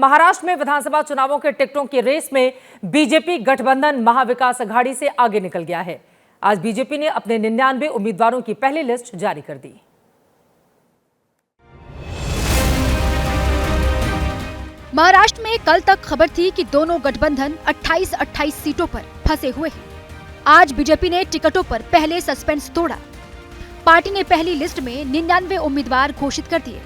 महाराष्ट्र में विधानसभा चुनावों के टिकटों की रेस में बीजेपी गठबंधन महाविकास अघाड़ी से आगे निकल गया है। आज बीजेपी ने अपने 99 उम्मीदवारों की पहली लिस्ट जारी कर दी। महाराष्ट्र में कल तक खबर थी कि दोनों गठबंधन 28-28 सीटों पर फंसे हुए हैं। आज बीजेपी ने टिकटों पर पहले सस्पेंस तोड़ा। पार्टी ने पहली लिस्ट में 99 उम्मीदवार घोषित कर दिए।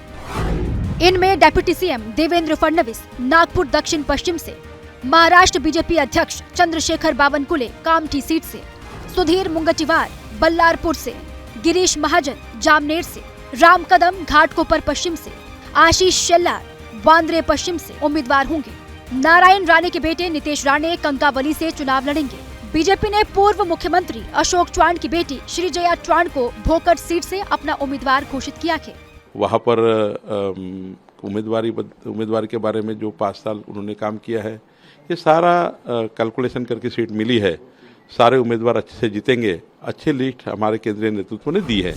इनमें डिप्टी सीएम देवेंद्र फडणवीस नागपुर दक्षिण पश्चिम से, महाराष्ट्र बीजेपी अध्यक्ष चंद्रशेखर बावनकुले कामठी सीट से, सुधीर मुंगटीवार बल्लारपुर से, गिरीश महाजन जामनेर से, राम कदम घाटकोपर पश्चिम से, आशीष शेल्लार वांद्रे पश्चिम से उम्मीदवार होंगे। नारायण राणे के बेटे नितेश राणे कंकावली से चुनाव लड़ेंगे। बीजेपी ने पूर्व मुख्यमंत्री अशोक चव्हाण की बेटी श्रीजया चव्हाण को भोकर सीट से अपना उम्मीदवार घोषित किया है। वहाँ पर उम्मीदवारी के बारे में जो 5 साल उन्होंने काम किया है, ये सारा कैलकुलेशन करके सीट मिली है। सारे उम्मीदवार अच्छे से जीतेंगे। अच्छी लिस्ट हमारे केंद्रीय नेतृत्व ने दी है।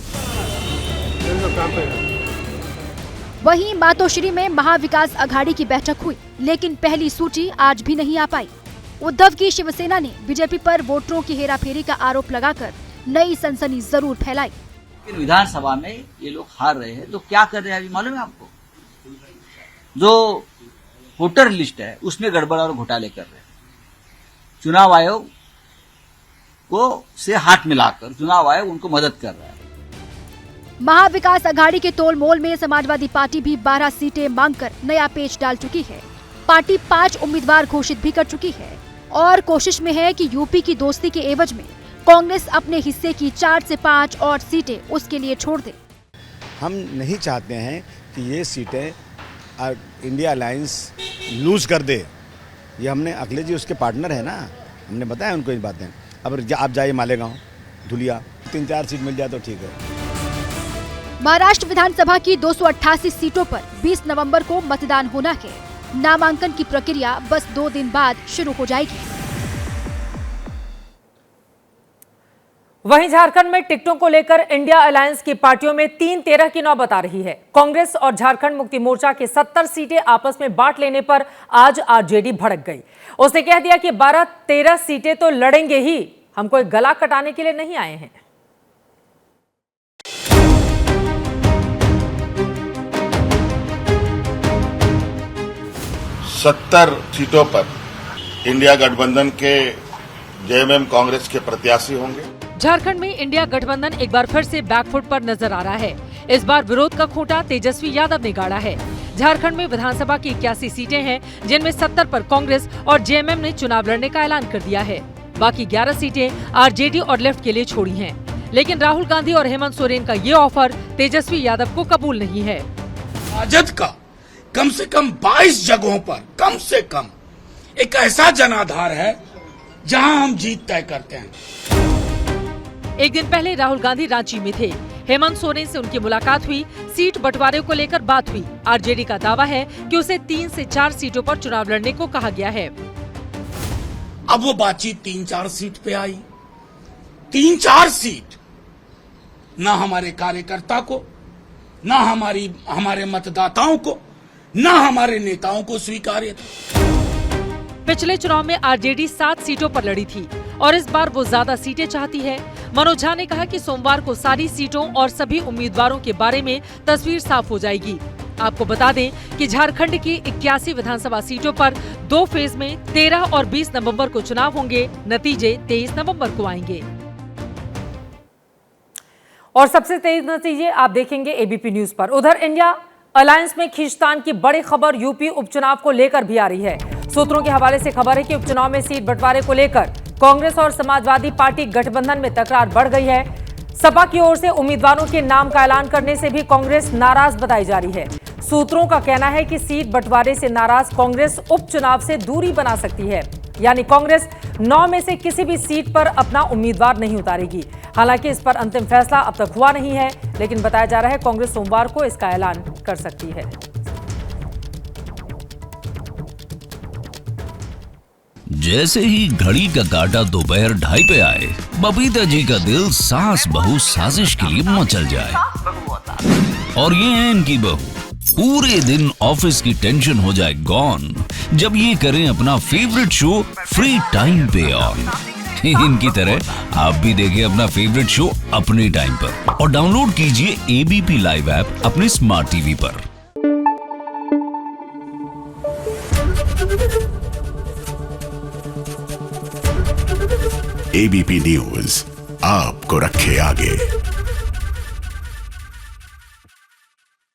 वहीं मातोश्री में महाविकास अघाड़ी की बैठक हुई, लेकिन पहली सूची आज भी नहीं आ पाई। उद्धव की शिवसेना ने बीजेपी पर वोटरों की हेराफेरी का आरोप लगाकर नई सनसनी जरूर फैलाई। विधानसभा में ये लोग हार रहे हैं तो क्या कर रहे हैं अभी मालूम है आपको? जो वोटर लिस्ट है उसमें गड़बड़ और घोटाले कर रहे हैं। चुनाव आयोग को से हाथ मिलाकर चुनाव आयोग उनको मदद कर रहा है। महाविकास अघाड़ी के तोलमोल में समाजवादी पार्टी भी 12 सीटें मांगकर नया पेच डाल चुकी है। पार्टी 5 उम्मीदवार घोषित भी कर चुकी है और कोशिश में है कि यूपी की दोस्ती के एवज में कांग्रेस अपने हिस्से की 4 से 5 और सीटें उसके लिए छोड़ दे। हम नहीं चाहते हैं कि ये सीटें इंडिया अलायंस लूज कर दे। ये हमने अखिलेश जी उसके पार्टनर है ना, हमने बताया उनको ये बातें। अब आप जाइए मालेगांव, धुलिया, 3-4 सीट मिल जाए तो ठीक है। महाराष्ट्र विधानसभा की 288 सीटों पर 20 नवंबर को मतदान होना है। नामांकन की प्रक्रिया बस 2 दिन बाद शुरू हो जाएगी। वहीं झारखंड में टिकटों को लेकर इंडिया अलायंस की पार्टियों में 3-13 की नौबत आ रही है। कांग्रेस और झारखंड मुक्ति मोर्चा की 70 सीटें आपस में बांट लेने पर आज आरजेडी भड़क गई। उसने कह दिया कि 12-13 सीटें तो लड़ेंगे ही, हम कोई गला कटाने के लिए नहीं आए हैं। सत्तर सीटों पर इंडिया गठबंधन के जेएमएम कांग्रेस के प्रत्याशी होंगे। झारखंड में इंडिया गठबंधन एक बार फिर से बैकफुट पर नजर आ रहा है। इस बार विरोध का खूंटा तेजस्वी यादव ने गाड़ा है। झारखंड में विधानसभा की 81 सीटें हैं, जिनमें 70 पर कांग्रेस और जेएमएम ने चुनाव लड़ने का ऐलान कर दिया है। बाकी 11 सीटें आरजेडी और लेफ्ट के लिए छोड़ी हैं। लेकिन राहुल गांधी और हेमंत सोरेन का ये ऑफर तेजस्वी यादव को कबूल नहीं है। राजद का कम से कम 22 जगहों पर कम से कम एक ऐसा जनाधार है जहां हम जीत तय करते हैं। एक दिन पहले राहुल गांधी रांची में थे। हेमंत सोरेन से उनकी मुलाकात हुई। सीट बंटवारे को लेकर बात हुई। आरजेडी का दावा है कि उसे 3 से 4 सीटों पर चुनाव लड़ने को कहा गया है। अब वो बातचीत 3-4 सीट पे आई। 3-4 सीट ना हमारे कार्यकर्ता को, ना हमारे मतदाताओं को, ना हमारे नेताओं को स्वीकार्य था। पिछले चुनाव में आरजेडी 7 सीटों पर लड़ी थी और इस बार वो ज्यादा सीटें चाहती है। मनोज झा ने कहा कि सोमवार को सारी सीटों और सभी उम्मीदवारों के बारे में तस्वीर साफ हो जाएगी। आपको बता दें कि झारखंड की 81 विधानसभा सीटों पर 2 फेज में 13 और 20 नवंबर को चुनाव होंगे। नतीजे 23 नवंबर को आएंगे। और सबसे तेज नतीजे आप देखेंगे एबीपी न्यूज पर। उधर इंडिया अलायंस में खींचतान की बड़ी खबर यूपी उपचुनाव को लेकर भी आ रही है। सूत्रों के हवाले से खबर है कि उपचुनाव में सीट बंटवारे को लेकर कांग्रेस और समाजवादी पार्टी गठबंधन में तकरार बढ़ गई है। सपा की ओर से उम्मीदवारों के नाम का ऐलान करने से भी कांग्रेस नाराज बताई जा रही है। सूत्रों का कहना है कि सीट बंटवारे से नाराज कांग्रेस उपचुनाव से दूरी बना सकती है, यानी कांग्रेस 9 में से किसी भी सीट पर अपना उम्मीदवार नहीं उतारेगी। हालांकि इस पर अंतिम फैसला अब तक हुआ नहीं है, लेकिन बताया जा रहा है कांग्रेस सोमवार को इसका ऐलान कर सकती है। जैसे ही घड़ी का काटा दोपहर 2:30 पे आए, बबीता जी का दिल सास बहू साजिश के लिए मचल जाए। और ये है इनकी बहू पूरे दिन ऑफिस की टेंशन हो जाए गॉन जब ये करें अपना फेवरेट शो फ्री टाइम पे ऑन। इनकी तरह आप भी देखें अपना फेवरेट शो अपने टाइम पर और डाउनलोड कीजिए एबीपी लाइव ऐप अपने स्मार्ट टीवी पर। एबीपी न्यूज आपको रखे आगे।